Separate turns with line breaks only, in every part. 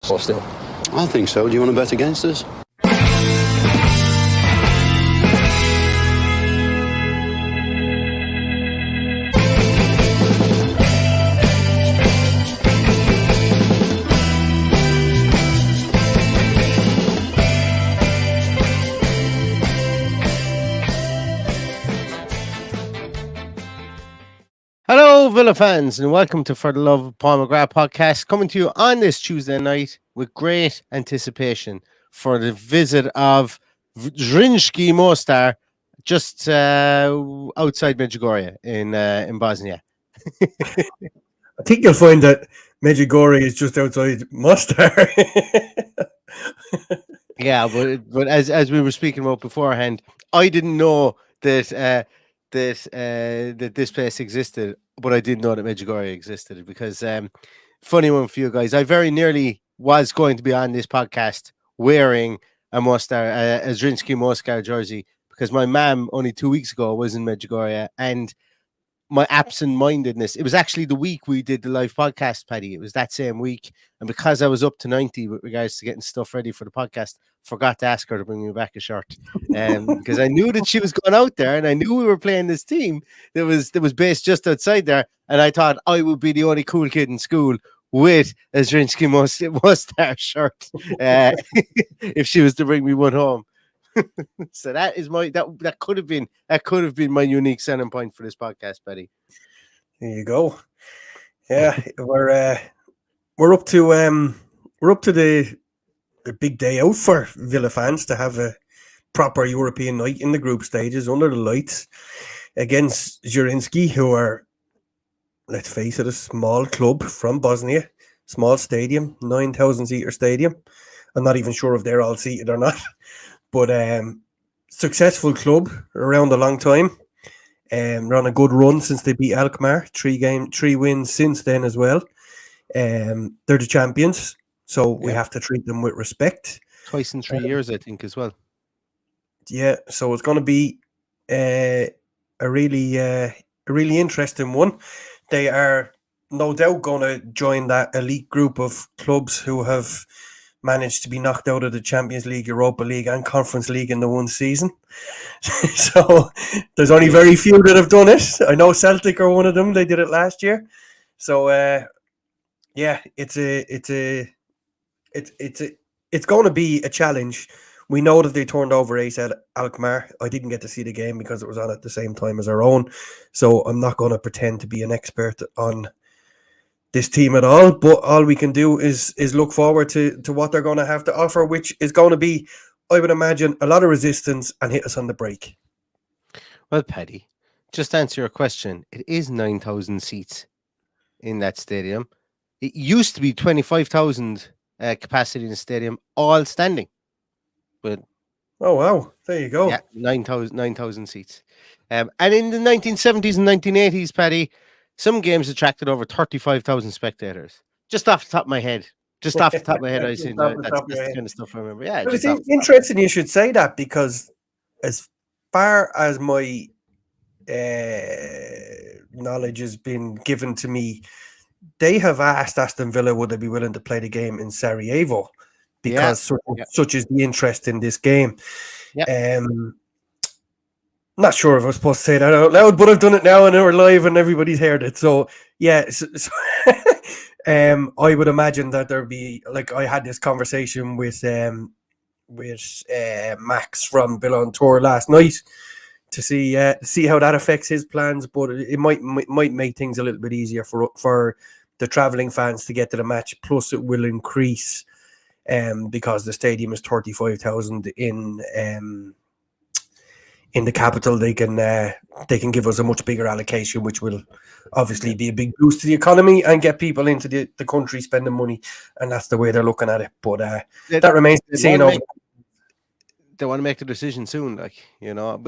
Or still?
I think so. Do you want to bet against us?
Hello, Villa fans, and welcome to For the Love of Paul McGrath podcast, coming to you on this Tuesday night with great anticipation for the visit of ZRINJSKI MOSTAR just outside Medjugorje in Bosnia.
I think you'll find that Medjugorje is just outside Mostar.
Yeah, but as we were speaking about beforehand, I didn't know that that this place existed, but I did know that Medjugorje existed because funny one for you guys, I very nearly was going to be on this podcast wearing a Mostar, a ZRINJSKI MOSTAR jersey, because my mum only 2 weeks ago was in Medjugorje, and my absent-mindedness, it was actually the week we did the live podcast, Paddy. It was that same week, and because I was up to 90 with regards to getting stuff ready for the podcast, forgot to ask her to bring me back a shirt, because I knew that she was going out there, and I knew we were playing this team that was based just outside there, and I thought I would be the only cool kid in school with a ZRINJSKI MOSTAR shirt if she was to bring me one home. So that is my that could have been my unique selling point for this podcast, Betty.
There you go. Yeah, we're up to the big day out for Villa fans to have a proper European night in the group stages under the lights against ZRINJSKI, who are, let's face it, a small club from Bosnia, small stadium, 9,000 seater stadium. I'm not even sure if they're all seated or not. But successful club around a long time. They're on a good run since they beat Alkmaar. 3 wins since then as well. They're the champions, so we have to treat them with respect.
Twice in 3 years, I think, as well.
Yeah, so it's going to be a really interesting one. They are no doubt going to join that elite group of clubs who have managed to be knocked out of the Champions League, Europa League and Conference League in the one season. So there's only very few that have done it. I know Celtic are one of them. They did it last year. So yeah, it's going to be a challenge. We know that they turned over Ace at Alkmaar. I didn't get to see the game because it was on at the same time as our own. So I'm not going to pretend to be an expert on this team at all, but all we can do is look forward to what they're going to have to offer, which is going to be, I would imagine, a lot of resistance and hit us on the break.
Well, Paddy, just to answer your question, it is 9,000 seats in that stadium. It used to be 25,000 capacity in the stadium, all standing. But
oh wow, there you go.
Yeah, 9,000 seats. And in the 1970s and 1980s, Paddy, some games attracted over 35,000 spectators. Just off the top of my head. I see that's the kind of stuff I remember. Yeah,
well, it's interesting you should say that, because as far as my knowledge has been given to me, they have asked Aston Villa would they be willing to play the game in Sarajevo, because such is the interest in this game. Yeah. Not sure if I was supposed to say that out loud, but I've done it now and we're live and everybody's heard it. So yeah, I would imagine that there'd be, like, I had this conversation with Max from Villa on Tour last night to see how that affects his plans, but it might make things a little bit easier for the travelling fans to get to the match. Plus, it will increase because the stadium is 35,000 in the capital. They can give us a much bigger allocation, which will obviously be a big boost to the economy and get people into the country spending money, and that's the way they're looking at it. But that remains to be seen.
They want to make the decision soon, But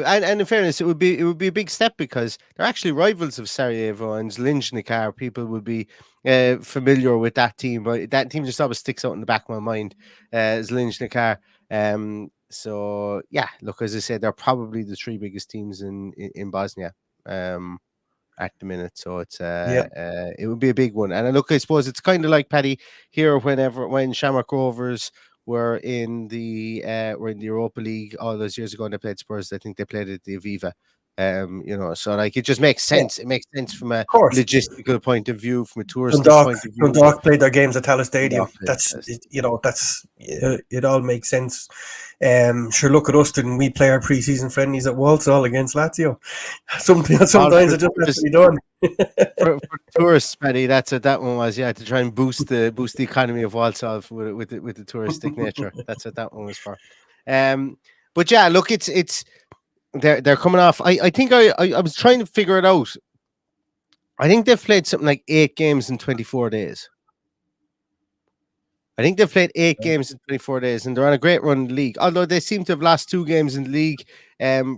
and in fairness, it would be a big step, because they're actually rivals of Sarajevo and ZRINJSKI. People would be familiar with that team, but that team just always sticks out in the back of my mind. ZRINJSKI. So yeah, look, as I said, they're probably the 3 biggest teams in Bosnia. at the minute. So it's
Yeah.
it would be a big one. And look, I suppose it's kind of like Paddy here when Shamrock Rovers were in the Europa League all those years ago and they played Spurs. I think they played at the Aviva. So like it just makes
Yeah,
sense. It makes sense from a
of course.
logistical point of view, from a touristic point of view.
Dundalk played their games at Tallaght Stadium.
Dundalk played
That's
Tallaght.
that's it. All makes sense. Sure. Look at us. Didn't we play our pre-season friendlies at Walsall against Lazio? Sometimes it just has to be done.
For tourists, Paddy, that's what that one was. Yeah, to try and boost the economy of Walsall with the touristic nature. That's what that one was for. But yeah, look, it's they're coming off. I think I was trying to figure it out. I think they've played something like 8 games in 24 days. I think they've played 8 games in 24 days, and they're on a great run in the league. Although they seem to have lost 2 games in the league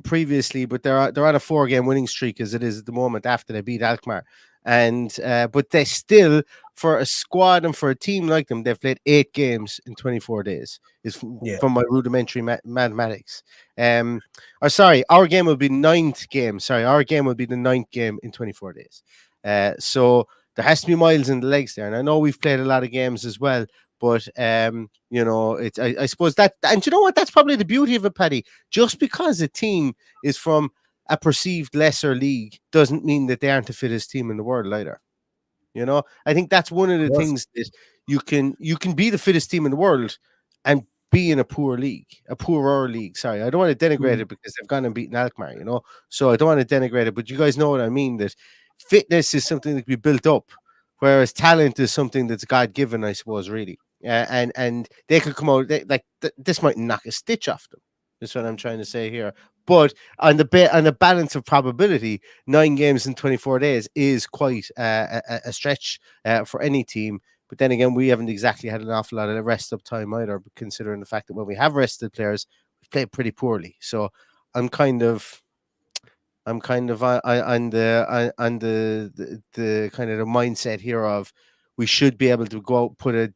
previously, but they're on a 4-game winning streak as it is at the moment after they beat Alkmaar. And but they still, for a squad and for a team like them, they've played 8 games in 24 days. Is from my rudimentary mathematics. Or sorry, our game will be 9th game. Sorry, our game will be the 9th game in 24 days. So there has to be miles in the legs there. And I know we've played a lot of games as well. But it's I suppose that, and you know what? That's probably the beauty of it, Paddy. Just because a team is from a perceived lesser league doesn't mean that they aren't the fittest team in the world either. I think that's one of the things that you can be the fittest team in the world and be in a poorer league. Sorry, I don't want to denigrate it because they've gone and beaten Alkmaar, so I don't want to denigrate it, but you guys know what I mean, that fitness is something that can be built up, whereas talent is something that's God-given, I suppose, really. And they could come out, this might knock a stitch off them. That's what I'm trying to say here. But on the balance of probability, 9 games in 24 days is quite a stretch for any team. But then again, we haven't exactly had an awful lot of rest-up time either, considering the fact that when we have rested players, we've played pretty poorly. So I'm kind of on the kind of the mindset here of we should be able to go out, put a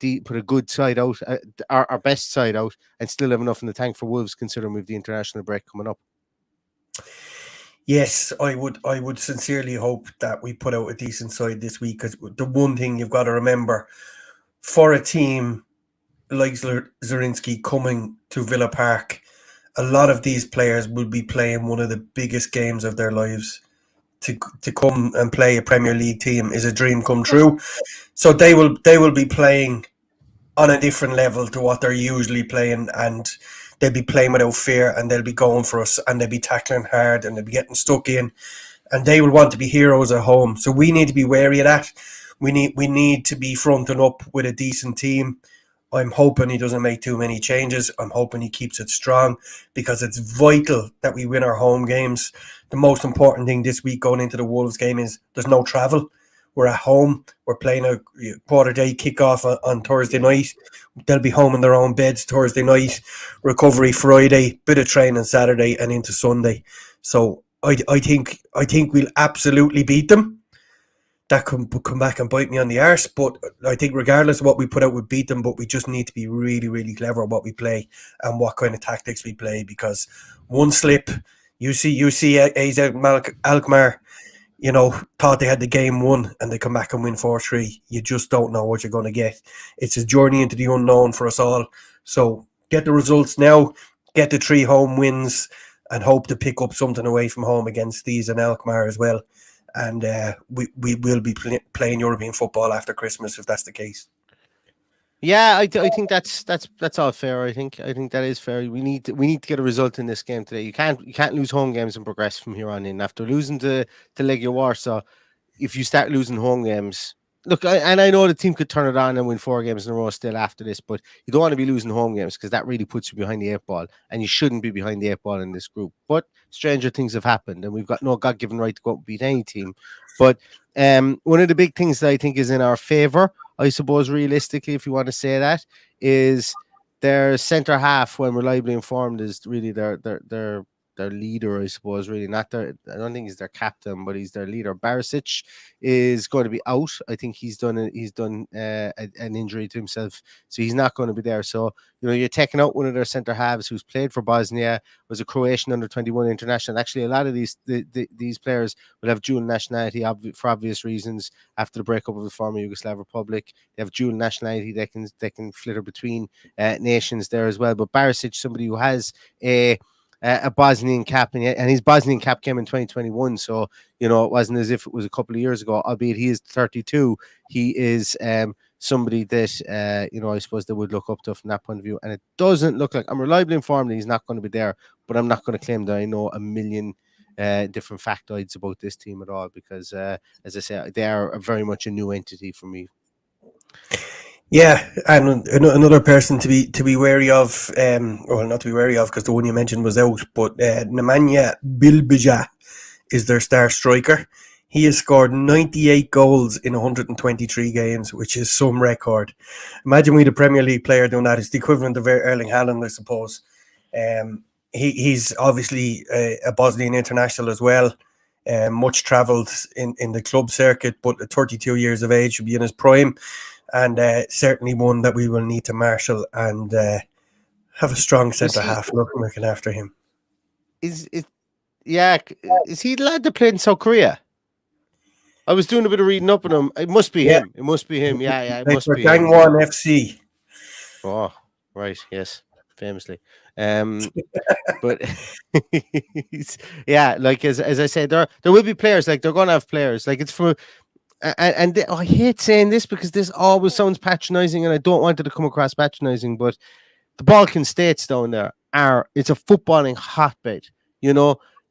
good side out, our best side out, and still have enough in the tank for Wolves, considering we've the international break coming up.
Yes, I would sincerely hope that we put out a decent side this week, because the one thing you've got to remember, for a team like Zrinjski coming to Villa Park, a lot of these players will be playing one of the biggest games of their lives. To come and play a Premier League team is a dream come true. So they will be playing on a different level to what they're usually playing, and they'll be playing without fear, and they'll be going for us, and they'll be tackling hard, and they'll be getting stuck in, and they will want to be heroes at home. So we need to be wary of that. We need to be fronting up with a decent team. I'm hoping he doesn't make too many changes. I'm hoping he keeps it strong, because it's vital that we win our home games. The most important thing this week going into the Wolves game is there's no travel. We're at home. We're playing a quarter-day kickoff on Thursday night. They'll be home in their own beds Thursday night. Recovery Friday, bit of training Saturday, and into Sunday. So I think we'll absolutely beat them. That could come back and bite me on the arse, but I think regardless of what we put out, we beat them. But we just need to be really, really clever at what we play and what kind of tactics we play, because one slip, you see AZ Alkmaar, thought they had the game won, and they come back and win 4-3. You just don't know what you're going to get. It's a journey into the unknown for us all. So get the results now, get the 3 home wins, and hope to pick up something away from home against these and Alkmaar as well. And we will be playing European football after Christmas if that's the case.
Yeah, I think that's all fair. I think that is fair. We need to get a result in this game today. You can't lose home games and progress from here on in. After losing to Legia Warsaw, if you start losing home games, look, I know the team could turn it on and win 4 games in a row still after this, but you don't want to be losing home games, because that really puts you behind the 8 ball, and you shouldn't be behind the 8 ball in this group. But stranger things have happened, and we've got no God-given right to go out and beat any team. But one of the big things that I think is in our favour, I suppose, realistically, if you want to say that, is their centre half, when reliably informed, is really their leader, I suppose. Really, not their. I don't think he's their captain, but he's their leader. Barisic is going to be out. I think he's done an injury to himself, so he's not going to be there. So you're taking out one of their centre halves who's played for Bosnia, was a Croatian under-21 international. Actually, a lot of these players will have dual nationality for obvious reasons. After the breakup of the former Yugoslav Republic, they have dual nationality. They can flitter between nations there as well. But Barisic, somebody who has a Bosnian cap, and his Bosnian cap came in 2021. So it wasn't as if it was a couple of years ago. Albeit he is 32, he is somebody that I suppose they would look up to from that point of view. And it doesn't look like, I'm reliably informed that he's not going to be there, but I'm not going to claim that I know a million different factoids about this team at all, because as I say, they are very much a new entity for me.
Yeah, and another person to be wary of, well, not to be wary of because the one you mentioned was out, but Nemanja Bilbija is their star striker. He has scored 98 goals in 123 games, which is some record. Imagine we the Premier League player doing that. It's the equivalent of Erling Haaland, I suppose. He's obviously a Bosnian international as well. Much travelled in the club circuit, but at 32 years of age, should be in his prime. And certainly one that we will need to marshal and have a strong centre half looking after him.
Is he the lad that played in South Korea? I was doing a bit of reading up on him. It must be him. It must be him. Yeah, it must be him.
Gangwon FC.
Oh, right. Yes, famously. But like as I said, there will be players. Like they're going to have players. Like it's for. And I hate saying this because this always sounds patronizing, and I don't want it to come across patronizing, but the Balkan states down there it's a footballing hotbed.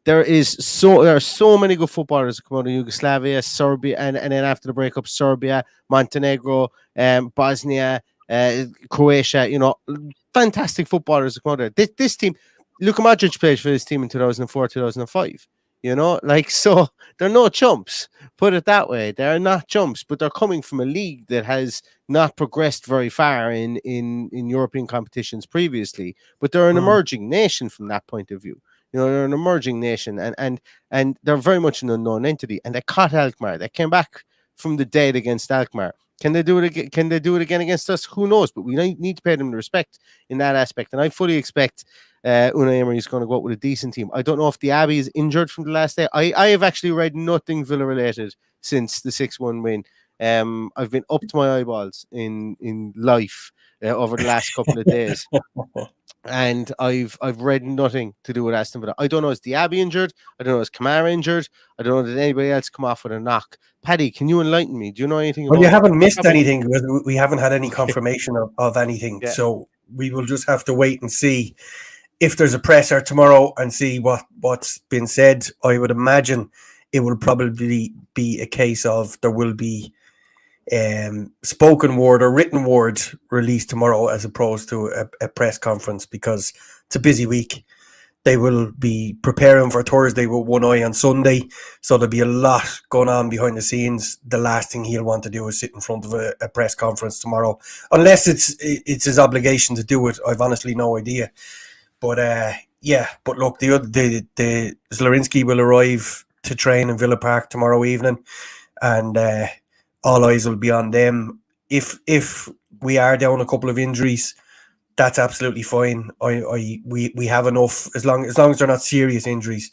There are so many good footballers that come out of Yugoslavia, Serbia, and then after the breakup, Serbia, Montenegro, Bosnia, Croatia. Fantastic footballers that come out there. This team, Luka Modric played for this team in 2004, 2005. So they're no chumps. Put it that way. They're not chumps, but they're coming from a league that has not progressed very far in European competitions previously. But they're an emerging nation from that point of view. They're an emerging nation, and they're very much an unknown entity. And they caught Alkmaar. They came back from the dead against Alkmaar. Can they do it again? Can they do it again against us? Who knows? But we need to pay them the respect in that aspect. And I fully expect Unai Emery is going to go out with a decent team. I don't know if Diaby is injured from the last day. I have actually read nothing Villa related since the 6-1 win. I've been up to my eyeballs in life over the last couple of days. And I've read nothing to do with Aston Villa. I don't know, is Diaby injured? I don't know, is Kamara injured? I don't know, did anybody else come off with a knock? Paddy, can you enlighten me? Do you know anything about
you haven't missed anything because we haven't had any confirmation of anything. Yeah. So we will just have to wait and see if there's a presser tomorrow and see what's been said. I would imagine it will probably be a case of there will be spoken word or written word released tomorrow as opposed to a press conference, because it's a busy week. They will be preparing for Thursday with one eye on Sunday, so there'll be a lot going on behind the scenes. The last thing he'll want to do is sit in front of a press conference tomorrow, unless it's his obligation to do it. I've honestly no idea. But but look, the ZRINJSKI will arrive to train in Villa Park tomorrow evening, and all eyes will be on them. If we are down a couple of injuries, that's absolutely fine. We have enough, as long as they're not serious injuries.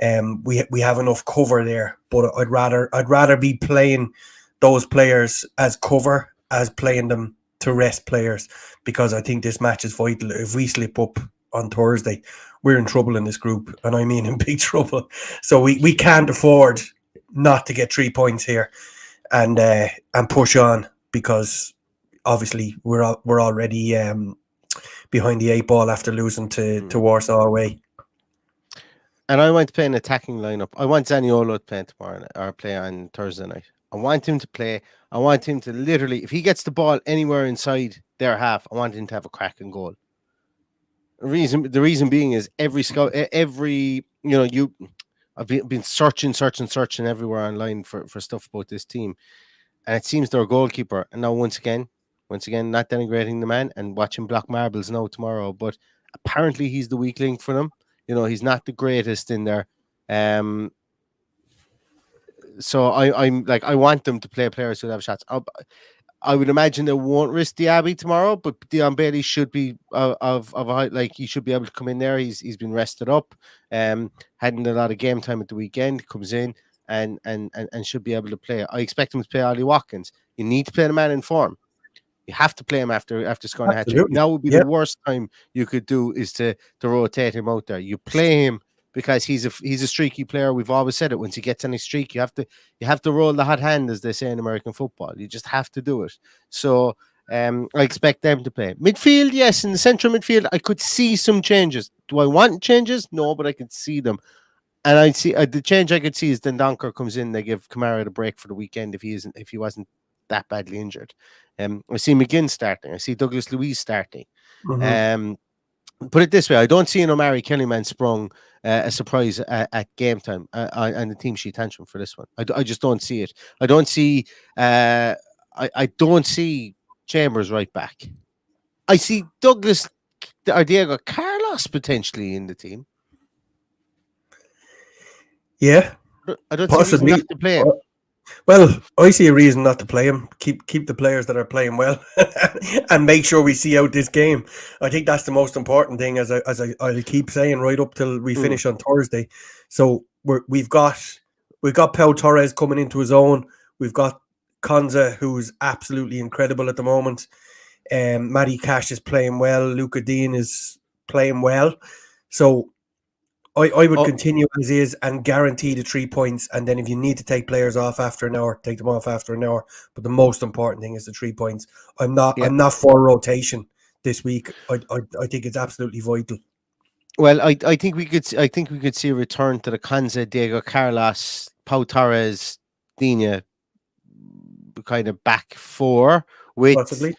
We have enough cover there. But I'd rather be playing those players as cover as playing them to rest players, because I think this match is vital. If we slip up on Thursday, we're in trouble in this group, and I mean in big trouble. So we can't afford not to get 3 points here and push on, because obviously we're already behind the 8 ball after losing to Warsaw away.
And I want to play an attacking lineup. I want Zaniolo to play tomorrow or play on Thursday night. I want him to play. I want him to literally, if he gets the ball anywhere inside their half, I want him to have a cracking goal. The reason being is I've been searching everywhere online for stuff about this team, and it seems their goalkeeper. And now once again, not denigrating the man and watching block marbles now tomorrow, but apparently he's the weak link for them. He's not the greatest in there. So I'm like, I want them to play players who have shots. I would imagine they won't risk Diaby tomorrow, but Dion Bailey should be of a height, like he should be able to come in there. He's been rested up, hadn't a lot of game time at the weekend. Comes in and should be able to play. I expect him to play Ollie Watkins. You need to play the man in form. You have to play him after scoring a hat trick. Now would be the worst time you could do is to rotate him out there. You play him because he's a streaky player. We've always said it. Once he gets any streak, you have to roll the hot hand, as they say in American football. You just have to do it. So I expect them to play midfield. Yes, in the central midfield, I could see some changes. Do I want changes? No, but I could see them. And I see the change I could see is Dendoncker comes in. They give Kamara the break for the weekend if he wasn't that badly injured. I see McGinn starting. I see Douglas Luiz starting. Put it this way: I don't see an Omari Kellyman sprung a surprise at game time and the team sheet tantrum for this one. I just don't see it. I don't see. I don't see Chambers right back. I see Douglas or Diego Carlos potentially in the team.
Yeah,
I don't see a reason not to play him.
Well, I see a reason not to play him. Keep the players that are playing well, and make sure we see out this game. I think that's the most important thing, as I'll keep saying right up till we finish on Thursday. So we've got Pau Torres coming into his own. We've got Konza, who's absolutely incredible at the moment. Matty Cash is playing well. Luca Dean is playing well. So I would continue as is and guarantee the 3 points. And then if you need to take players off after an hour, take them off after an hour. But the most important thing is the 3 points. I'm not for rotation this week. I think it's absolutely vital. Well,
I think we could see a return to the Konza, Diego Carlos, Pau Torres, Dina kind of back four with
possibly.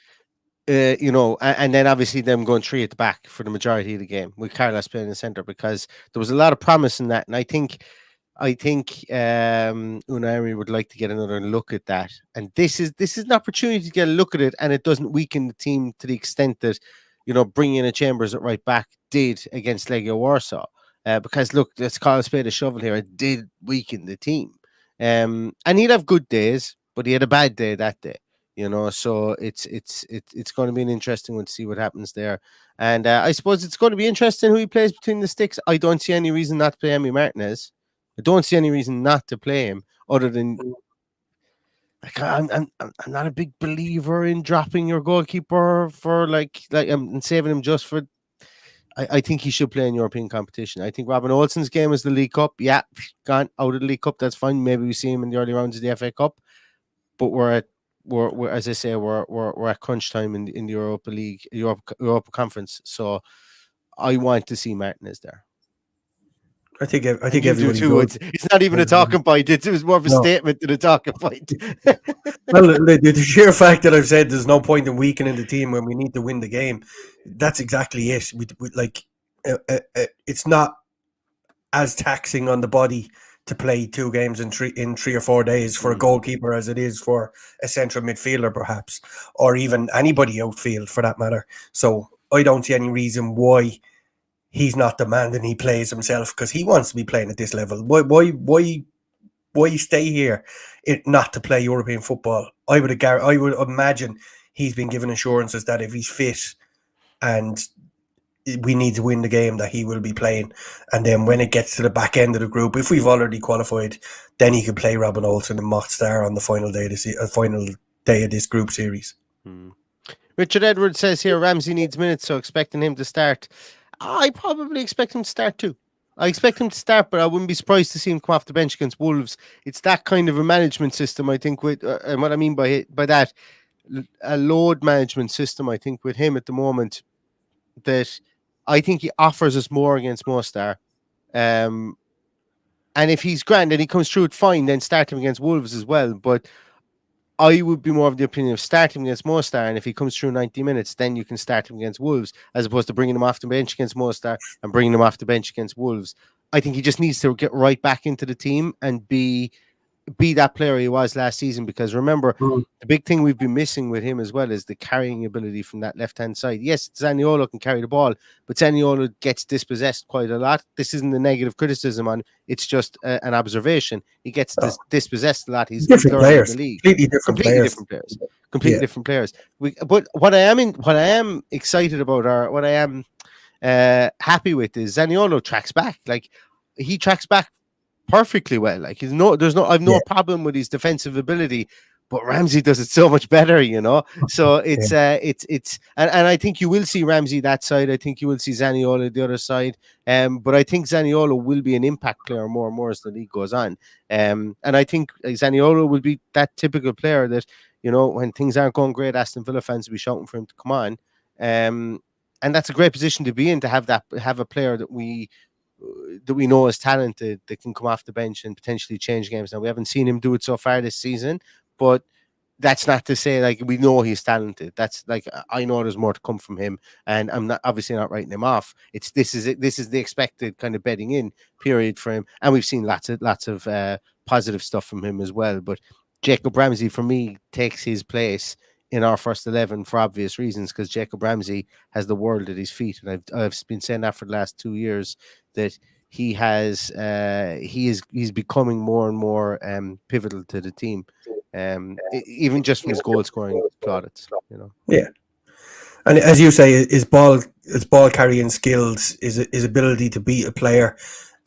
And then obviously them going three at the back for the majority of the game with Carlos playing in the centre, because there was a lot of promise in that, and I think Unai Emery would like to get another look at that. And this is an opportunity to get a look at it, and it doesn't weaken the team to the extent that bringing in a Chambers at right back did against Legia Warsaw. Because look, let's call a spade a shovel here. It did weaken the team, and he'd have good days, but he had a bad day that day. So it's going to be an interesting one to see what happens there. And I suppose it's going to be interesting who he plays between the sticks. I don't see any reason not to play Emi Martinez. I don't see any reason not to play him, other than like I'm not a big believer in dropping your goalkeeper for like and saving him just for. I think he should play in European competition. I think Robin Olsen's game is the League Cup. Yeah, gone out of the League Cup. That's fine. Maybe we see him in the early rounds of the FA Cup, but we're as I say, we're at crunch time in the Europa League, Europa Conference. So I want to see Martinez there.
I think everybody
too. It's not even a talking point. It was more of a statement than a talking point.
Well, the sheer fact that I've said there's no point in weakening the team when we need to win the game, that's exactly it. It's not as taxing on the body to play 2 games in 3 or 4 days for a goalkeeper as it is for a central midfielder, perhaps, or even anybody outfield for that matter. So I don't see any reason why he's not demanding he plays himself, because he wants to be playing at this level. Why stay here not to play European football? I would imagine he's been given assurances that if he's fit and we need to win the game, that he will be playing. And then when it gets to the back end of the group, if we've already qualified, then he can play Robin Olsen and Mott Star on the final day of this group series.
Richard Edwards says here, Ramsey needs minutes, so expecting him to start. I probably expect him to start too. I expect him to start, but I wouldn't be surprised to see him come off the bench against Wolves. It's that kind of a management system, I think, with and what I mean by that, a load management system, I think, with him at the moment, that I think he offers us more against Mostar. And if he's grand and he comes through it fine, then start him against Wolves as well. But I would be more of the opinion of starting against Mostar, and if he comes through 90 minutes, then you can start him against Wolves, as opposed to bringing him off the bench against Mostar and bringing him off the bench against Wolves. I think he just needs to get right back into the team and be be that player he was last season. Because remember,
Mm.
the big thing we've been missing with him as well is the carrying ability from that left-hand side. Yes, Zaniolo can carry the ball, but Zaniolo gets dispossessed quite a lot. This isn't a negative criticism on, it's just an observation. He gets dispossessed a lot. He's
Different
learning
players,
the league.
completely different
Completely
players.
different players. Completely different players. But what I am excited about, or what I am happy with, is Zaniolo tracks back. Like, he tracks back perfectly well. Like, I've no problem with his defensive ability, but Ramsey does it so much better, you know. So it's and I think you will see Ramsey that side. I think you will see Zaniolo the other side. But I think Zaniolo will be an impact player more and more as the league goes on. And I think Zaniolo will be that typical player that, you know, when things aren't going great, Aston Villa fans will be shouting for him to come on. And that's a great position to be in, to have a player that we know is talented, that can come off the bench and potentially change games. Now, we haven't seen him do it so far this season, but that's not to say, like, we know he's talented. That's like, I know there's more to come from him, and I'm obviously not writing him off. This is the expected kind of bedding in period for him, and we've seen lots of positive stuff from him as well. But Jacob Ramsey, for me, takes his place in our first 11 for obvious reasons, because Jacob Ramsey has the world at his feet, and I've been saying that for the last 2 years, that he's becoming more and more pivotal to the team, even just from his goal scoring plaudits, you know.
Yeah, and as you say, his ball carrying skills, his ability to beat a player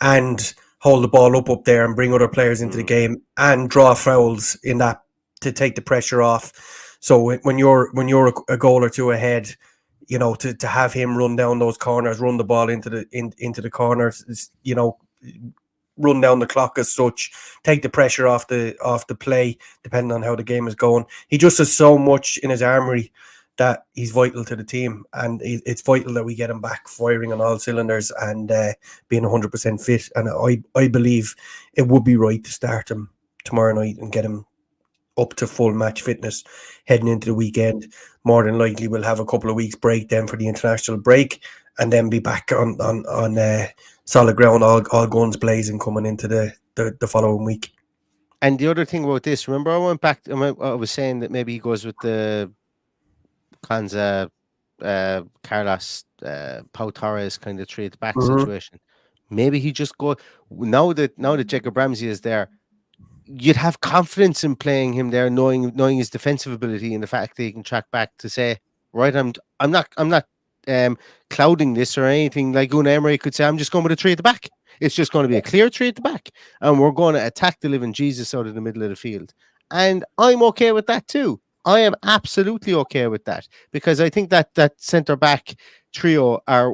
and hold the ball up there and bring other players into the game and draw fouls in that to take the pressure off. So when you're a goal or two ahead, you know, to have him run down those corners, run the ball into the corners, you know, run down the clock as such, take the pressure off the play, depending on how the game is going. He just has so much in his armory that he's vital to the team, and it's vital that we get him back firing on all cylinders and being 100% fit. And I believe it would be right to start him tomorrow night and get him up to full match fitness heading into the weekend. More than likely we'll have a couple of weeks break then for the international break, and then be back on solid ground, all guns blazing coming into the following week.
And the other thing about this, remember I went back, I was saying that maybe he goes with the Kanza, Carlos, Pau Torres kind of 3 at the back situation. Maybe he just go now that Jacob Ramsey is there, you'd have confidence in playing him there, knowing his defensive ability and the fact that he can track back, to say, right, I'm not clouding this or anything. Like Unai Emery could say, I'm just going with a 3 at the back. It's just going to be a clear 3 at the back, and we're going to attack the living Jesus out of the middle of the field. And I'm okay with that too. I am absolutely okay with that, because I think that centre back trio are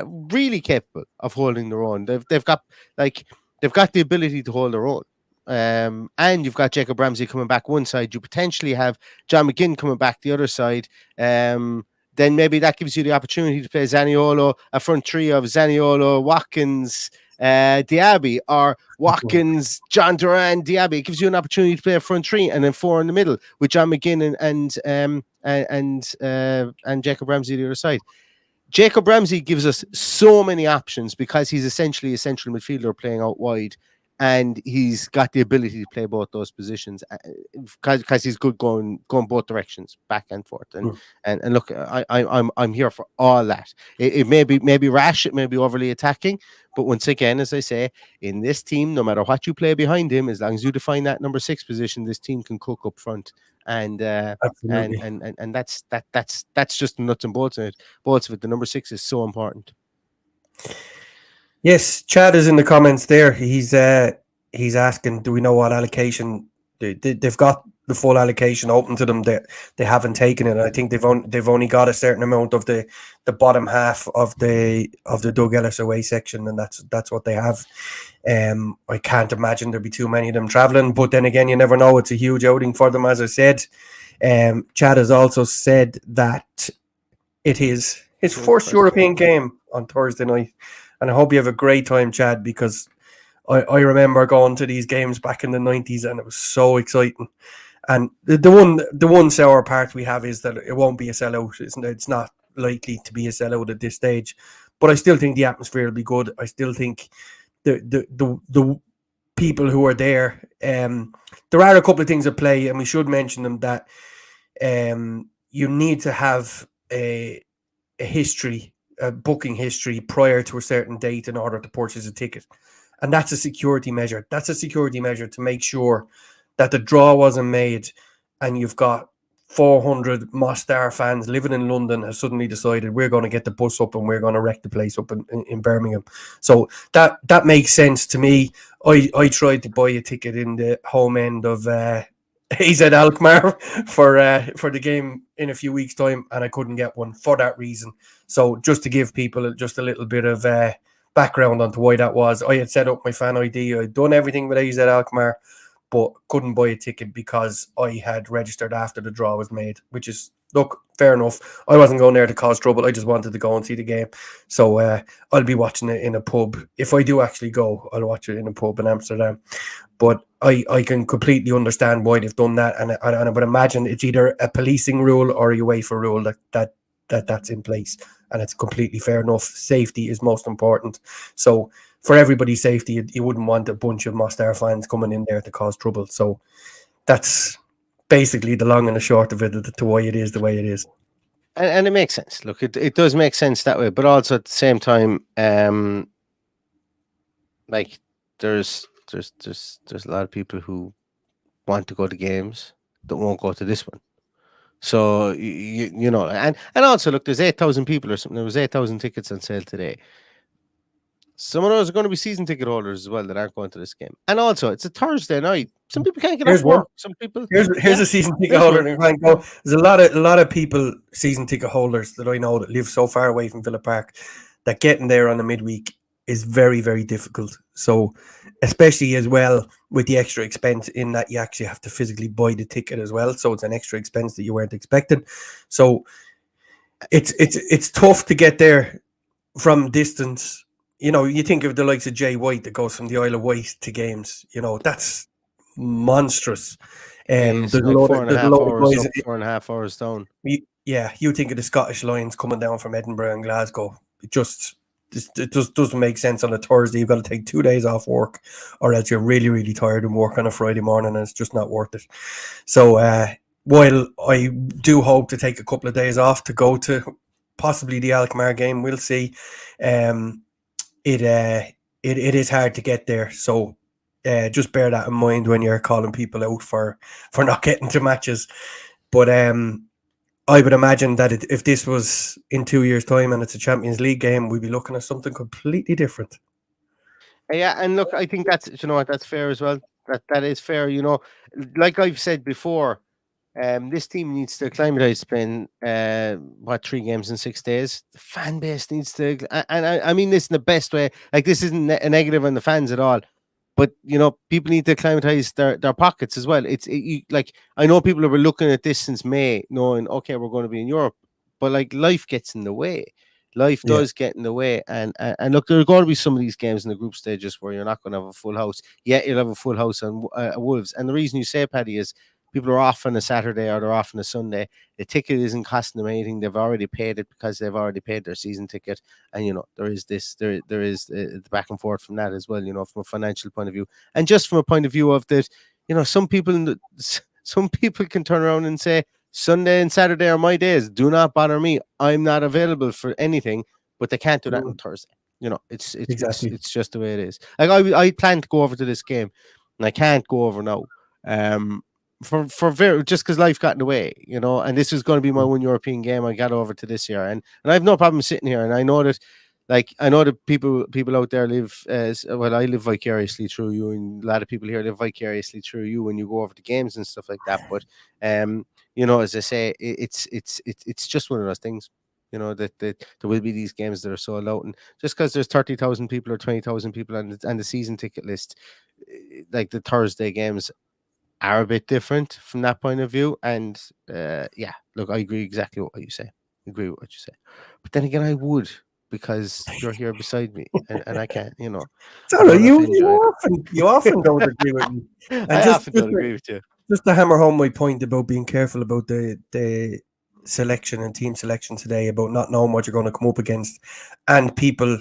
really capable of holding their own. They've got the ability to hold their own. And you've got Jacob Ramsey coming back one side. You potentially have John McGinn coming back the other side. Then maybe that gives you the opportunity to play Zaniolo, a front three of Zaniolo, Watkins, Diaby, or Watkins, John Duran, Diaby. It gives you an opportunity to play a front three and then 4 in the middle with John McGinn and Jacob Ramsey the other side. Jacob Ramsey gives us so many options because he's essentially a central midfielder playing out wide, and he's got the ability to play both those positions because he's good going both directions, back and forth. And look, I'm here for all that. It may be rash, it may be overly attacking, but once again, as I say, in this team, no matter what you play behind him, as long as you define that number 6 position, this team can cook up front. And that's just the nuts and bolts of it. The number 6 is so important.
Yes, Chad is in the comments there. He's asking, do we know what allocation they've got? The full allocation open to them. They haven't taken it. I think they've only got a certain amount of the bottom half of the Doug Ellis away section, and that's what they have. I can't imagine there'd be too many of them traveling, but then again, you never know. It's a huge outing for them, as I said. Chad has also said that it is his first European game on Thursday night. And I hope you have a great time, Chad, because I remember going to these games back in the 90s, and it was so exciting. And the one sour part we have is that it won't be a sellout. It's not likely to be a sellout at this stage. But I still think the atmosphere will be good. I still think the people who are there. There are a couple of things at play, and we should mention them, that you need to have a history, a booking history prior to a certain date in order to purchase a ticket. And that's a security measure. That's a security measure to make sure that the draw wasn't made and you've got 400 Mostar fans living in London have suddenly decided we're going to get the bus up and we're going to wreck the place up in Birmingham. So that makes sense to me. I tried to buy a ticket in the home end of AZ Alkmaar for the game in a few weeks' time, and I couldn't get one for that reason. So just to give people just a little bit of background onto why that was, I had set up my fan ID. I'd done everything with AZ Alkmaar, but couldn't buy a ticket because I had registered after the draw was made, which is, look, fair enough. I wasn't going there to cause trouble. I just wanted to go and see the game. So I'll be watching it in a pub. If I do actually go, I'll watch it in a pub in Amsterdam. But I can completely understand why they've done that. And I would imagine it's either a policing rule or a UEFA rule that's in place. And it's completely fair enough. Safety is most important. So for everybody's safety, you wouldn't want a bunch of Mostar fans coming in there to cause trouble. So that's basically the long and the short of it, to why it is the way it is.
And it makes sense. Look, it does make sense that way, but also at the same time, like there's a lot of people who want to go to games that won't go to this one. So you know, and also look, there's 8,000 people or something. There was 8,000 tickets on sale today. Some of those are going to be season ticket holders as well that aren't going to this game. And also, it's a Thursday night. Some people can't get off work. Some people.
Here's a season ticket holder and can't go. There's a lot of people, season ticket holders that I know that live so far away from Villa Park, that getting there on the midweek is very, very difficult. So, especially as well with the extra expense in that you actually have to physically buy the ticket as well. So it's an extra expense that you weren't expecting. So it's tough to get there from distance. You know, you think of the likes of Jay White that goes from the Isle of Wight to games. You know, that's monstrous.
There's like 4.5 hours down.
You think of the Scottish Lions coming down from Edinburgh and Glasgow. It just doesn't make sense on a Thursday. You've got to take 2 days off work, or else you're really, really tired and work on a Friday morning, and it's just not worth it. So while I do hope to take a couple of days off to go to possibly the Alkmaar game, we'll see. It is hard to get there, so just bear that in mind when you're calling people out for not getting to matches. But I would imagine that if this was in 2 years' time and it's a Champions League game, we'd be looking at something completely different.
Yeah, and look, I think that's, you know what, that's fair as well. That is fair. You know, like I've said before, this team needs to acclimatise playing 3 games in 6 days. The fan base needs to, and I mean this in the best way. Like, this isn't a negative on the fans at all, but you know, people need to acclimatise their pockets as well. Like, I know people have been looking at this since May, knowing, okay, we're going to be in Europe, but like, life gets in the way. Life does get in the way, and look, there are going to be some of these games in the group stages where you're not going to have a full house. Yet you'll have a full house on Wolves, and the reason you say, Paddy, is people are off on a Saturday or they're off on a Sunday. The ticket isn't costing them anything. They've already paid it because they've already paid their season ticket. And, you know, there is the back and forth from that as well, you know, from a financial point of view. And just from a point of view of that, you know, some people can turn around and say, Sunday and Saturday are my days. Do not bother me. I'm not available for anything, but they can't do that on Thursday. You know, it's just the way it is. Like, I plan to go over to this game and I can't go over now. Just because life got in the way, you know, and this was going to be my one European game. I got over to this year, and I have no problem sitting here. And I know that, people out there live I live vicariously through you, and a lot of people here live vicariously through you when you go over to games and stuff like that. But you know, as I say, it's just one of those things. You know, that there will be these games that are sold out, and just because there's 30,000 people or 20,000 people on the season ticket list, like the Thursday games are a bit different from that point of view. And look, I agree exactly what you say. But then again, I would, because you're here beside me, and I can't, you know.
Sorry, you often don't agree with me. And
I often don't agree with you.
Just to hammer home my point about being careful about the selection and team selection today, about not knowing what you're going to come up against, and people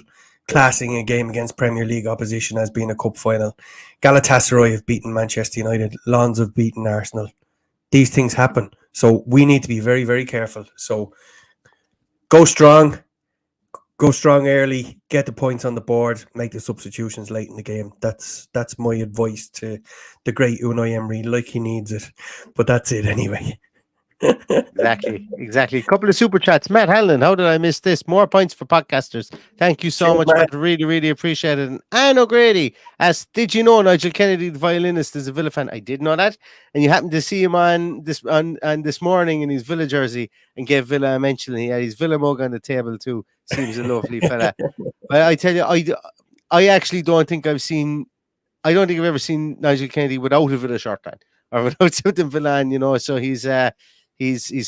classing a game against Premier League opposition as being a cup final. Galatasaray have beaten Manchester United. Lens have beaten Arsenal. These things happen. So we need to be very, very careful. So go strong early, get the points on the board, make the substitutions late in the game. That's my advice to the great Unai Emery. Like, he needs it, but that's it anyway.
Exactly. A couple of super chats. Matt Hanlon, how did I miss this? More points for podcasters. Thank you so
Cheers,
much,
Matt.
Matt. Really, really appreciate it. And Anne O'Grady asks, did you know Nigel Kennedy, the violinist, is a Villa fan? I did know that. And you happened to see him on this morning in his Villa jersey and gave Villa a mention. He had his Villa mug on the table too. Seems a lovely fella. But I tell you, I actually don't think I've ever seen Nigel Kennedy without a Villa shirt on or without something Villa on, you know. So he's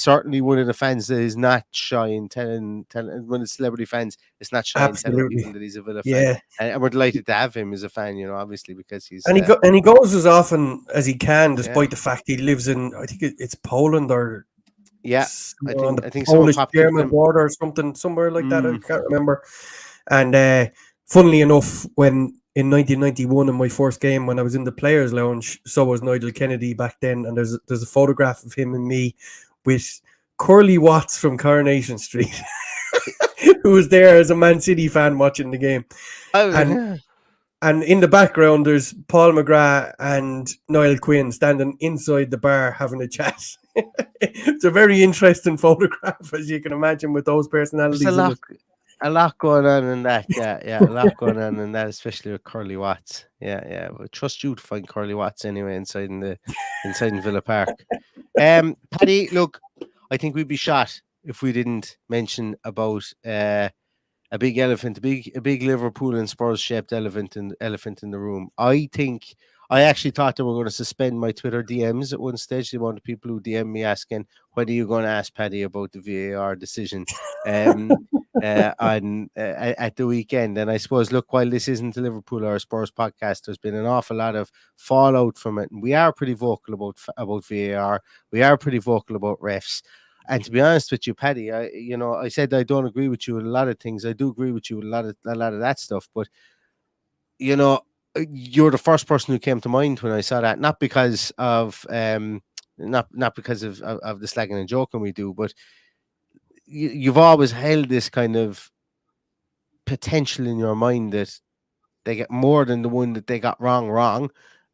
certainly one of the fans that is not shy in telling one of the celebrity fans is not shy in telling people that he's a Villa fan. And we're delighted to have him as a fan, you know, obviously, because he's
and he goes as often as he can, despite the fact he lives in, I think it's Poland or
I think
Polish German border or something, somewhere like that. I can't remember. And funnily enough, when in 1991 in my first game, when I was in the players' lounge, so was Nigel Kennedy back then, and there's a photograph of him and me with Curly Watts from Coronation Street, who was there as a Man City fan watching the game. And in the background, there's Paul McGrath and Niall Quinn standing inside the bar having a chat. It's a very interesting photograph, as you can imagine, with those personalities.
There's a lot going on in that. Yeah. A lot going on in that, especially with Curly Watts. Yeah. Well, trust you to find Curly Watts anyway inside in Villa Park. Paddy, look, I think we'd be shot if we didn't mention about a big elephant, a big Liverpool and Spurs shaped elephant in the room. I actually thought they were going to suspend my Twitter DMs at one stage. The amount of people who DM me asking, when are you going to ask Paddy about the VAR decision at the weekend? And I suppose, look, while this isn't a Liverpool or a Spurs podcast, there's been an awful lot of fallout from it. And we are pretty vocal about VAR. We are pretty vocal about refs. And to be honest with you, Paddy, I said I don't agree with you with a lot of things. I do agree with you with a lot of that stuff. But, you know, you're the first person who came to mind when I saw that, not because of not because of the slagging and joking we do, but you've always held this kind of potential in your mind that they get more than the one that they got wrong,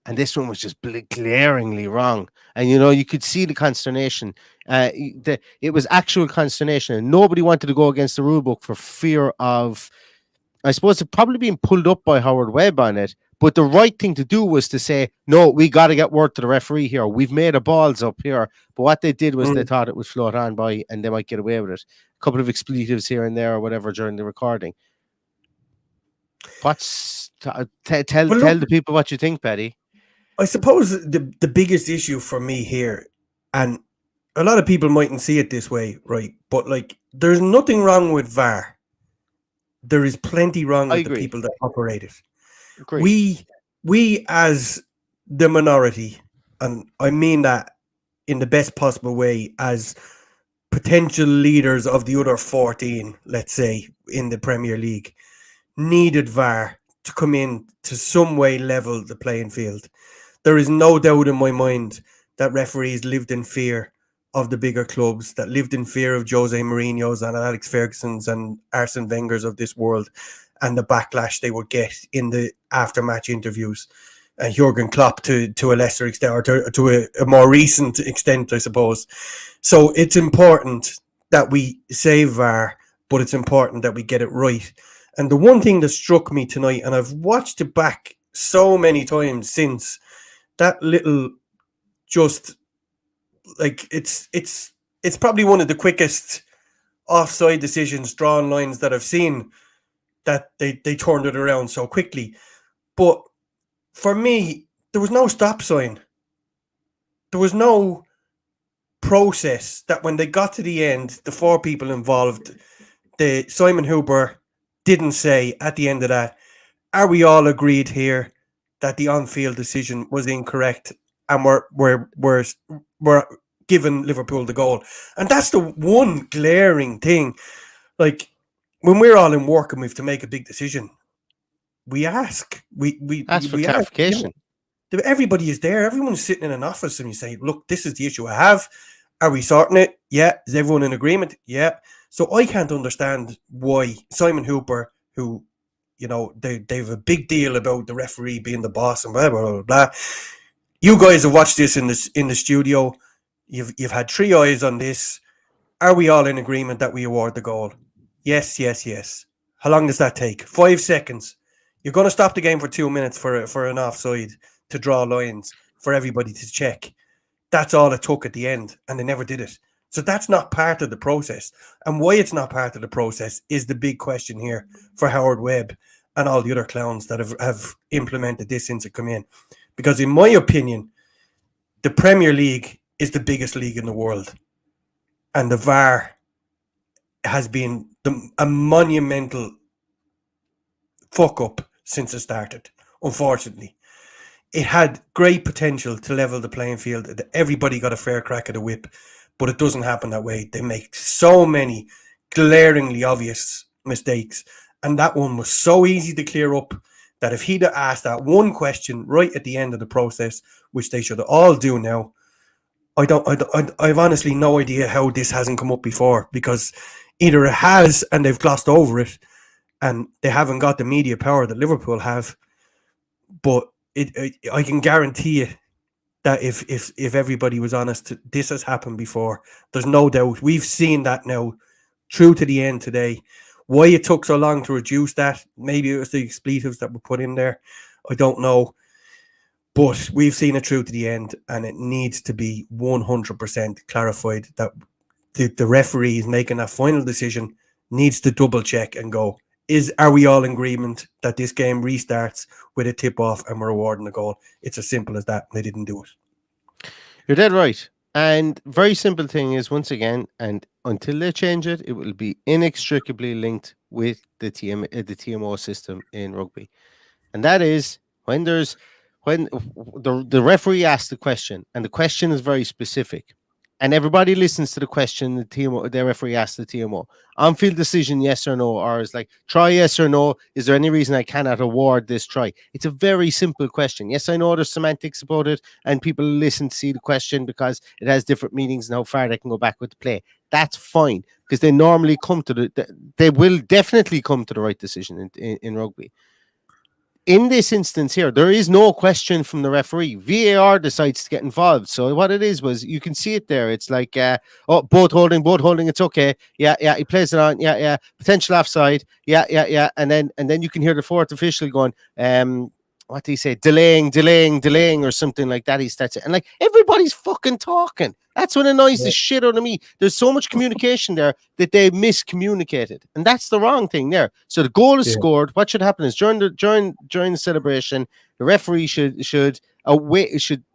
and this one was just glaringly wrong. And you know, you could see the consternation. It was actual consternation, and nobody wanted to go against the rule book for fear of, I suppose, it probably being pulled up by Howard Webb on it. But the right thing to do was to say, no, we got to get word to the referee here. We've made a balls up here. But what they did was they thought it would float on by and they might get away with it. A couple of expletives here and there or whatever during the recording. Tell the people what you think, Paddy.
I suppose the biggest issue for me here, and a lot of people mightn't see it this way, right? But like, there's nothing wrong with VAR. There is plenty wrong with the people that operate it. We as the minority, and I mean that in the best possible way, as potential leaders of the other 14, let's say, in the Premier League, needed VAR to come in to some way level the playing field. There is no doubt in my mind that referees lived in fear of the bigger clubs, that lived in fear of Jose Mourinho's and Alex Ferguson's and Arsene Wenger's of this world, and the backlash they would get in the after-match interviews. Jurgen Klopp to a lesser extent, or to a more recent extent, I suppose. So it's important that we save VAR, but it's important that we get it right. And the one thing that struck me tonight, and I've watched it back so many times since, that little, just like, it's probably one of the quickest offside decisions, drawn lines that I've seen, that they turned it around so quickly. But for me, there was no stop sign. There was no process that when they got to the end, the four people involved, Simon Huber didn't say at the end of that, are we all agreed here that the on-field decision was incorrect and we're giving Liverpool the goal? And that's the one glaring thing. Like, when we're all in work and we have to make a big decision, we ask. We
Ask for
we ask.
clarification.
Everybody is there. Everyone's sitting in an office, and you say, "Look, this is the issue I have. Are we sorting it? Yeah. Is everyone in agreement? Yeah." So I can't understand why Simon Hooper, who, they've a big deal about the referee being the boss and blah blah blah blah. You guys have watched this in the studio. You've had 3 eyes on this. Are we all in agreement that we award the goal? Yes, yes, yes. How long does that take? 5 seconds. You're going to stop the game for 2 minutes for an offside to draw lines for everybody to check. That's all it took at the end, and they never did it. So that's not part of the process. And why it's not part of the process is the big question here for Howard Webb and all the other clowns that have implemented this since it came in. Because in my opinion, the Premier League is the biggest league in the world. And the VAR has been a monumental fuck up since it started, unfortunately. It had great potential to level the playing field. Everybody got a fair crack at the whip, but it doesn't happen that way. They make so many glaringly obvious mistakes. And that one was so easy to clear up that if he'd have asked that one question right at the end of the process, which they should all do now, I've honestly no idea how this hasn't come up before, because either it has and they've glossed over it and they haven't got the media power that Liverpool have. But I can guarantee you that if everybody was honest, this has happened before. There's no doubt. We've seen that now through to the end today. Why it took so long to reduce that, maybe it was the expletives that were put in there. I don't know. But we've seen it through to the end, and it needs to be 100% clarified that the referee is making that final decision, needs to double check and go, are we all in agreement that this game restarts with a tip off and we're awarding a goal? It's as simple as that. They didn't do it.
You're dead right. And very simple thing is, once again, and until they change it, it will be inextricably linked with the TMO system in rugby. And that is when the referee asks the question, and the question is very specific, and everybody listens to the question the referee asks the TMO. On-field decision, yes or no, or is like, try yes or no. Is there any reason I cannot award this try? It's a very simple question. Yes, I know there's semantics about it, and people listen to see the question because it has different meanings and how far they can go back with the play. That's fine, because they normally they will definitely come to the right decision in rugby. In this instance here, there is no question from the referee. VAR decides to get involved. So what it is was, you can see it there. It's like, both holding, it's okay. Yeah, he plays it on. Yeah. Potential offside. Yeah. And then you can hear the fourth official going, what do you say? Delaying, or something like that. He starts it. And like, everybody's fucking talking. That's what annoys the shit out of me. There's so much communication there that they miscommunicated. And that's the wrong thing there. So the goal is scored. What should happen is during the celebration, the referee should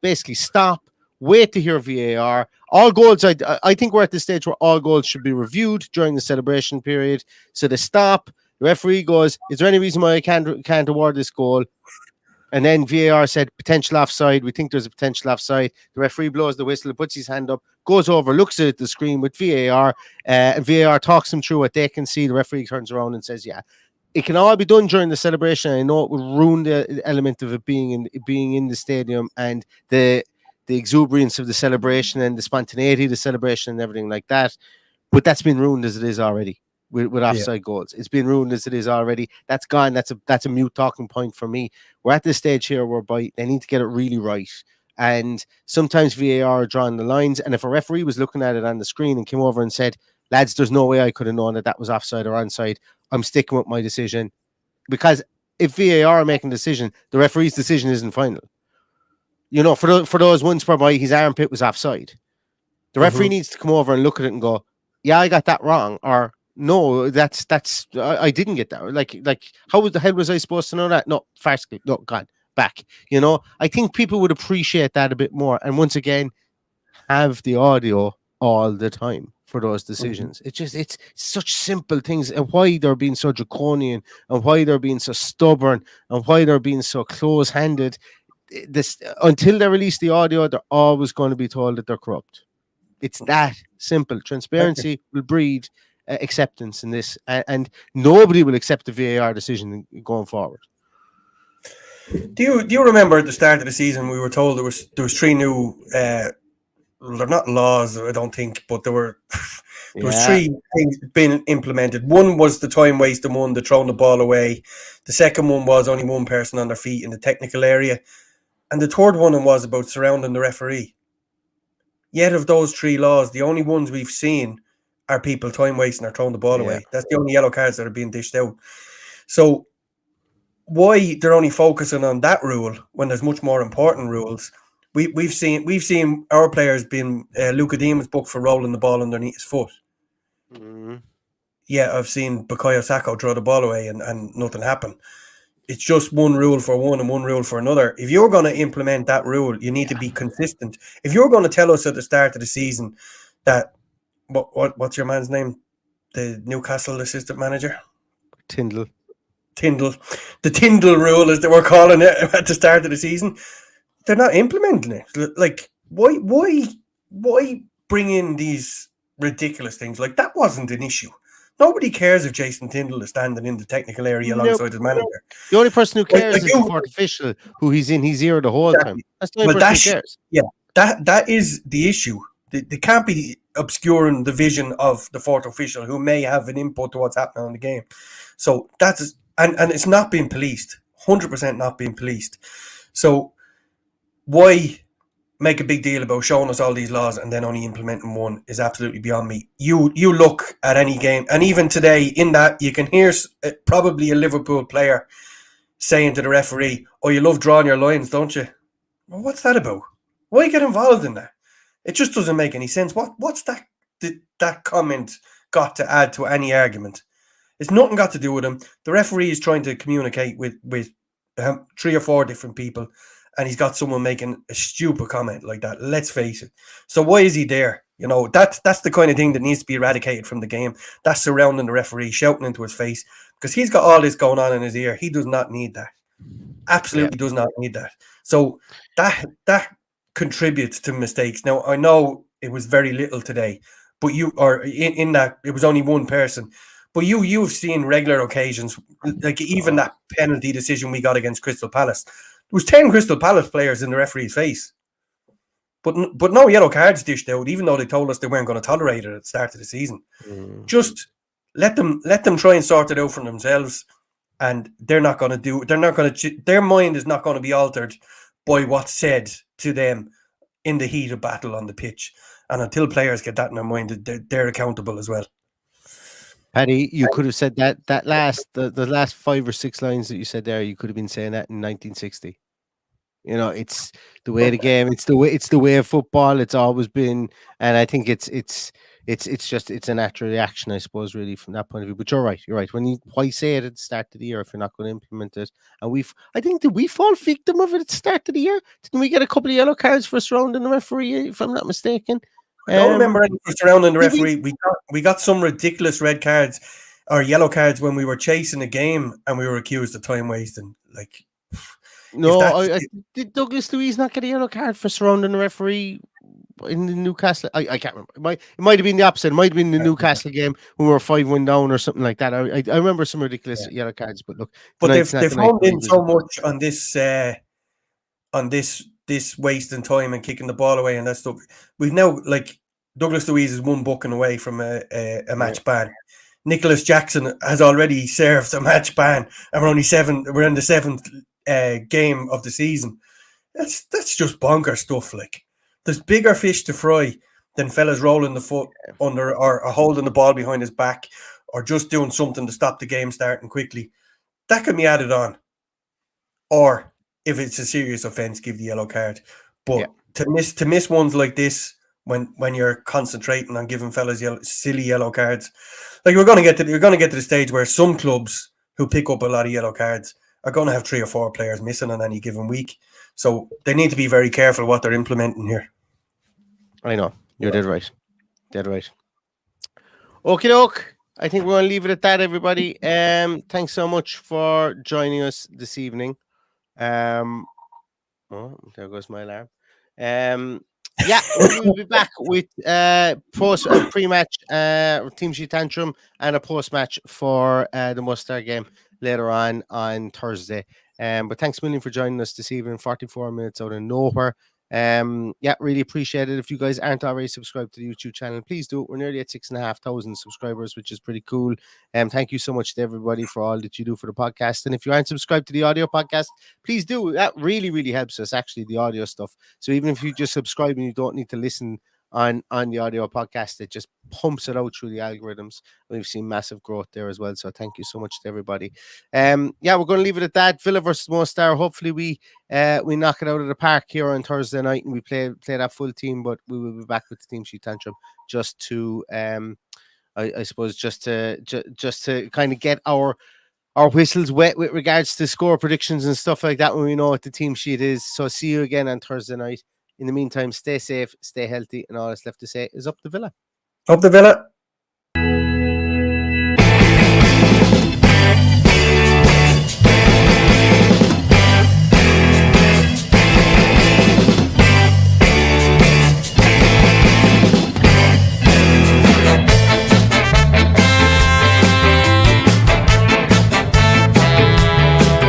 basically stop, wait to hear VAR. All goals, I think we're at the stage where all goals should be reviewed during the celebration period. So they stop. The referee goes, is there any reason why I can't award this goal? And then VAR said potential offside. We think there's a potential offside. The referee blows the whistle, puts his hand up, goes over, looks at the screen with VAR, and VAR talks them through what they can see. The referee turns around and says, yeah, it can all be done during the celebration. I know it would ruin the element of it being in the stadium and the exuberance of the celebration and the spontaneity of the celebration and everything like that. But that's been ruined as it is already. With offside goals, it's been ruined as it is already. That's gone. That's a mute talking point for me. We're at this stage here whereby they need to get it really right. And sometimes VAR are drawing the lines. And if a referee was looking at it on the screen and came over and said, lads, there's no way I could have known that was offside or onside, I'm sticking with my decision. Because if VAR are making a decision, the referee's decision isn't final. You know, for those ones whereby his armpit was offside, the referee needs to come over and look at it and go, yeah, I got that wrong, or no, that's I didn't get that. Like how the hell was I supposed to know that? No, farcical. No, gone back. You know, I think people would appreciate that a bit more. And once again, have the audio all the time for those decisions. It's such simple things, and why they're being so draconian, and why they're being so stubborn, and why they're being so close-handed. This, until they release the audio, they're always going to be told that they're corrupt. It's that simple. Transparency will breed acceptance in this, and nobody will accept the VAR decision going forward.
Do you remember at the start of the season we were told there was 3 new well, they're not laws, I don't think, but there was
Yeah.
3 things being implemented. One was the time wasting one, the throwing the ball away. The second one was only one person on their feet in the technical area. And the third one was about surrounding the referee. Yet of those 3 laws, the only ones we've seen are people time wasting or throwing the ball away. That's the only yellow cards that are being dished out. So why they're only focusing on that rule when there's much more important rules? We've seen our players being Luka Demon's booked for rolling the ball underneath his foot.
Mm-hmm.
Yeah, I've seen Bukayo Saka throw the ball away and nothing happened. It's just one rule for one and one rule for another. If you're going to implement that rule, you need to be consistent. If you're going to tell us at the start of the season that what's your man's name, the Newcastle assistant manager,
Tyndall,
the Tyndall rule, as they were calling it at the start of the season, they're not implementing it. Like, why bring in these ridiculous things? Like, that wasn't an issue. Nobody cares if Jason Tyndall is standing in the technical area alongside his manager.
The only person who cares
Like
is the fourth official who he's in his ear the whole time. That's the only person who cares.
Yeah, that is the issue. They can't be obscuring the vision of the fourth official who may have an input to what's happening in the game. So that's and it's not being policed. 100% not being policed. So why make a big deal about showing us all these laws and then only implementing one is absolutely beyond me. You look at any game, and even today in that you can hear probably a Liverpool player saying to the referee, "Oh, you love drawing your lines, don't you?" Well, what's that about? Why get involved in that? It just doesn't make any sense. What's that comment got to add to any argument? It's nothing got to do with him. The referee is trying to communicate with 3 or 4 different people, and he's got someone making a stupid comment like that. Let's face it. So why is he there? You know, that's the kind of thing that needs to be eradicated from the game. That's surrounding the referee, shouting into his face, because he's got all this going on in his ear. He does not need that. Absolutely does not need that. So that contributes to mistakes. Now, I know it was very little today, but in that it was only one person. But you've seen regular occasions, like even that penalty decision we got against Crystal Palace. There was 10 Crystal Palace players in the referee's face. But no yellow cards dished out, even though they told us they weren't going to tolerate it at the start of the season. Just let them try and sort it out for themselves. And they're not going to do. They're not going to. Their mind is not going to be altered by what's said to them in the heat of battle on the pitch. And until players get that in their mind, they're accountable as well.
Paddy, you could have said the last 5 or 6 lines that you said there. You could have been saying that in 1960. You know, it's the way of the game. It's the way of football. It's always been, and I think it's a natural reaction, I suppose, really from that point of view. But you're right. Why say it at the start of the year if you're not going to implement it? And I think did we fall victim of it at the start of the year? Didn't we get a couple of yellow cards for surrounding the referee, if I'm not mistaken?
I don't remember anything for surrounding the referee. We got some ridiculous red cards or yellow cards when we were chasing a game and we were accused of time wasting. Like,
no, did Douglas Luiz not get a yellow card for surrounding the referee in the Newcastle? I can't remember. It might have been the opposite. It might have been the Newcastle game when we were 5-1 down or something like that. I remember some ridiculous yellow cards, but look.
But they've honed in so much on this wasting time and kicking the ball away and that stuff. We've now, like, Douglas Luiz is 1 booking away from a match ban. Nicholas Jackson has already served a match ban, and we're in the 7th game of the season. That's just bonker stuff. Like, there's bigger fish to fry than fellas rolling the foot under or holding the ball behind his back or just doing something to stop the game starting quickly. That can be added on. Or if it's a serious offence, give the yellow card. But to miss ones like this when you're concentrating on giving fellas silly yellow cards, like you're going to get to the stage where some clubs who pick up a lot of yellow cards are going to have 3 or 4 players missing on any given week. So they need to be very careful what they're implementing here.
I know. You're dead right. Dead right. Okie doke. I think we're going to leave it at that, everybody. Thanks so much for joining us this evening. Oh, there goes my alarm. Yeah, we'll be back with post pre-match team sheet tantrum and a post-match for the Mustard game later on Thursday. But thanks a million for joining us this evening. 44 minutes out of nowhere. Yeah, really appreciate it. If you guys aren't already subscribed to the YouTube channel, please do it. We're nearly at 6,500 subscribers, which is pretty cool. Thank you so much to everybody for all that you do for the podcast. And if you aren't subscribed to the audio podcast, please do. That really, really helps us, actually, the audio stuff. So even if you just subscribe and you don't need to listen on the audio podcast, it just pumps it out through the algorithms. We've seen massive growth there as well. So thank you so much to everybody. Yeah, we're going to leave it at that. Villa versus Mostar. Hopefully we knock it out of the park here on Thursday night and we play that full team, but we will be back with the team sheet tantrum just to I suppose just to kind of get our whistles wet with regards to score predictions and stuff like that when we know what the team sheet is. So see you again on Thursday night. In the meantime, stay safe, stay healthy, and all that's left to say is up the Villa.
Up the Villa.